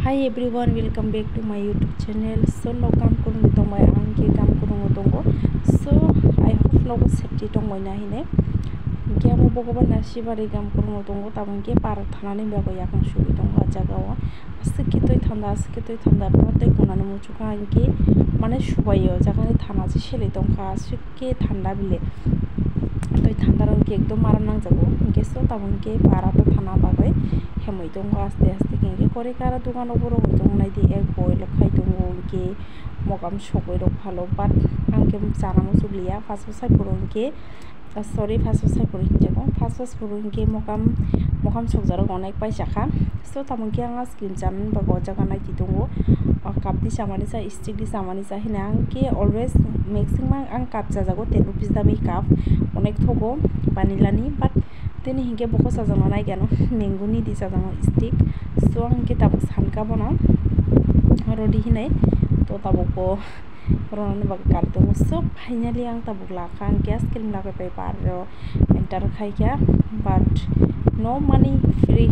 Hi everyone, welcome back to my YouTube channel. So no kam kurung tong mai angke kam kurung tongo. So I hope no safety tong mai na hine. Ke amo bogoban nasi bari kam kurung tongo tabun ke par thanani bago yakang shubi tongo jagawa. Aske thanda protek kunani muchuka angke mane shubayo jagani thana ji sheli tongka aske thanda bile. Toi thanda rong ke ekdom maram nang jago. Ke so tabun ke para to thana bagai hemoi tongo aste ke kore kara dugan oboro hoi nai di ek boy lokai tongo ke mogam shokoi rok phalo but angke jana mo sugliya faso sai purong ke sorry faso sai purong jago faso purong ke mogam sokjaro onek paisakha so tamon ke anga screen janan ba gojaga nai di tongo cup di samani sa stick di samani sa hina angke always maximum ang cup jago 10 rupees dami cup onek thogo vanillani but teni hinge boko sajano nai gano mango ni di sajano stick so angke tabuk sanka bono rodi hinai to tabuk ko ronan bag karto so finally ang tabuk lakha gas cream lakai pai paro enter khai kya but no money free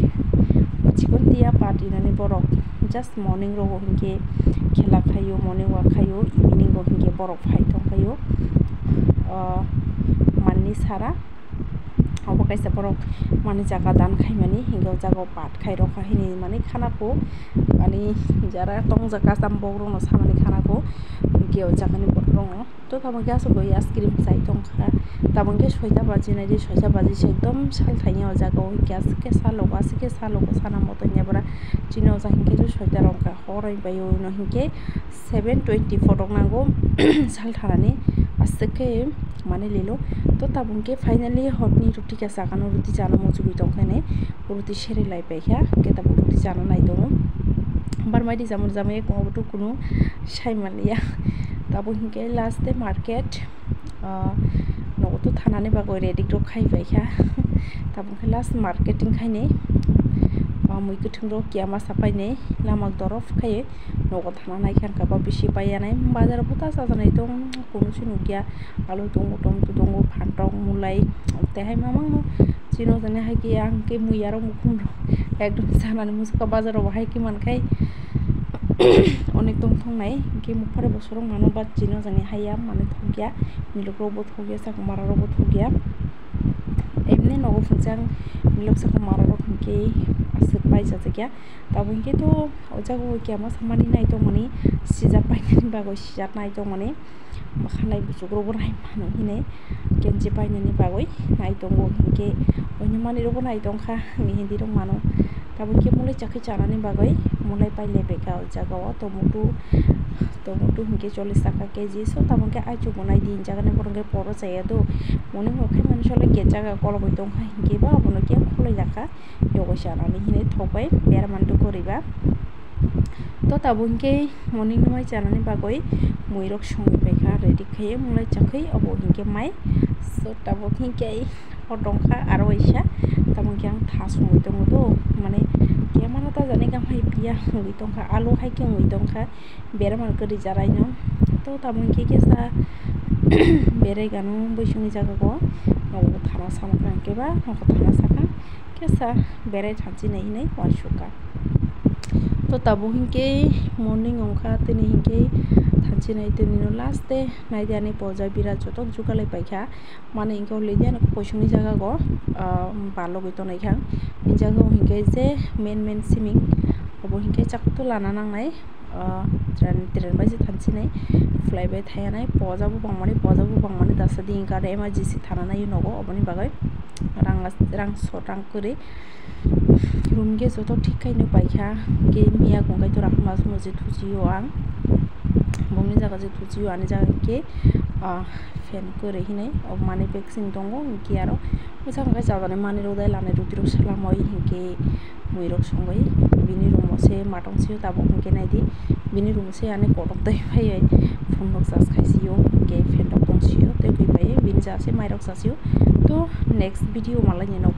chikon dia party nani borok just morning ro hinge khela khayo morning walk khayo evening ro hinge borok phai thong khayo manni sara abo kaisa borok mani jaga dan khaimani hingo jaga pat khai rokha hini mani khana ko ani jara tong jaga sambog rong samani khana ko geo jaga ni borong to tamo gas go ice cream sai tong kha tabon ke soita baji nai di soita baji se ekdom sal thainya jaga o gas ke salo sana moto nyabra chino ja hinge jo soita rong ka horai bayo no hinge 724 rong nango sal tharani asake mane lilo to tabon ke finally hotni ruti ka sakano ruti jana mo jubi tong khane ruti shere lai paikha ke tabon ruti jana nai dong bar mai di jamur jamai ko to kuno saimaniya tabon hinge last day market no to thanani bago ready ro khai paikha tabon ke last marketing khaine mui kuthung ro kiama sapai nei lamak dorof khaye nogo thana nai khan ka ba bisi paiya nai bazar buta sajanai dong kono sinu kya alu tongo tongo phantong mulai te hai mamang no chino jane hai ki angke mui aro mukhum ro ekdom sanani muska bazar ro hai ki man khai onek tong thong nai ke mukhare bosorong mano ba chino jane haya mane thogya milok ro bo thogya sak mara ro bo thogya emne nogo phunjang milok sak mara ro ke asuk pai jate kya tabun ke to ojago kyama samani nai to mani sija pai ni bago sija nai to mani makhanai busugro bo nai mano hine kenji pai ni bagoi nai to ngo ke oni mani ro bo nai tong kha mi hindi ro mano tabun ke mulai chakhi chana ni bagoi mulai pai lebe ka ojago to mutu hinge 40 টাকা KG so tabun ke ai chu bonai din jaga ne borong ke poro chaya do mone ho khai man sole ke jaga kol boi tong khai hinge ba bono ke khulai jaka yogo shana ni hine thobai ber man to koriba to tabun ke morning mai chana ni bagoi moi rok songi paikha ready khaye mulai chakhai abo hinge mai so tabuk hinge hodong kha aro isa tabun ke ang tha songi tong do mane ke mana ta jani kam hai pia ngui tong kha alu hai ke ngui tong kha bera man kari jarai no to tabun ke sa bere gano boisuni jaga go no thana samkran ke ba no thana saka ke sa bere thanchi nei nei warshuka to tabu hinke morning ongkha tini hinke thanchi nai tini no last day nai diani poja bira jotok jukalai paikha mane inko leidian boisuni jaga go balo goi to nai khang in jaga hinke je main siming obo hinke chakto lana nang nai tren baji thanchi nai fly by thaya nai poja bu bangmani dasadi inka emergency thana nai nogo oboni bagai rang kore room ge joto thik kai no paikha ge miya gongai to rakma moje thujiyo ang bomni jaga je thujiyo ani jaga ke fan kore hinai ob mane vaccine dongo ki aro musang ga jadane mane rodai lane rutiro salamoi hinke moi rok songai bini room se matong se tabo hinke nai di bini room se ane kodok dai phai phone rok jas khaisiyo ke fan rok tongsiyo te goi pai bini ja se mai rok sasiyo to next video malai no